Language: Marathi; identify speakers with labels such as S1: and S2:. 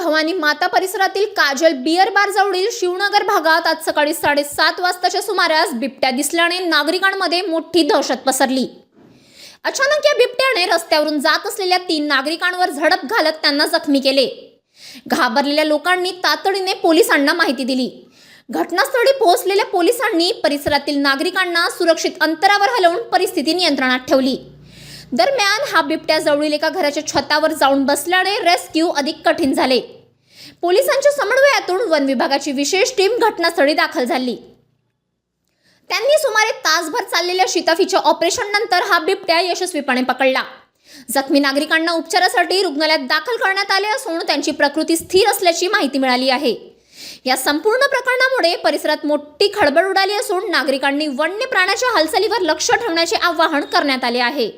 S1: भवानी माता परिसरातील काजल बियर बार जवळील शिवनगर भागात आज सकाळी 7:30 वाजताच्या सुमारास बिबट्या दिसल्याने नागरिकांमध्ये मोठी दहशत पसरली। अचानक या बिबट्याने रस्त्यावरून जात असलेल्या 3 नागरिकांवर झडप घालत त्यांना जखमी केले। घाबरलेल्या लोकांनी तातडीने पोलिसांना माहिती दिली। घटनास्थळी पोहोचलेल्या पोलिसांनी परिसरातील नागरिकांना सुरक्षित अंतरावर हलवून परिस्थिती नियंत्रणात ठेवली। दरम्यान हा बिबट्या जवळील एका घराच्या छतावर जाऊन बसल्याने रेस्क्यू अधिक कठीण झाले। पोलिसांच्या समन्वयातून वन विभागाची विशेष टीम घटनास्थळी दाखल झाली। त्यांनी सुमारे तासभर चाललेल्या शिताफीच्या ऑपरेशन नंतर हा बिबट्या यशस्वीपणे पकडला। जखमी नागरिकांना उपचारासाठी रुग्णालयात दाखल करण्यात आले असून त्यांची प्रकृती स्थिर असल्याची माहिती मिळाली आहे। या संपूर्ण प्रकरणामुळे परिसरात मोठी खळबळ उडाली असून नागरिकांनी वन्य प्राण्याच्या हालचालीवर लक्ष ठेवण्याचे आवाहन करण्यात आले आहे।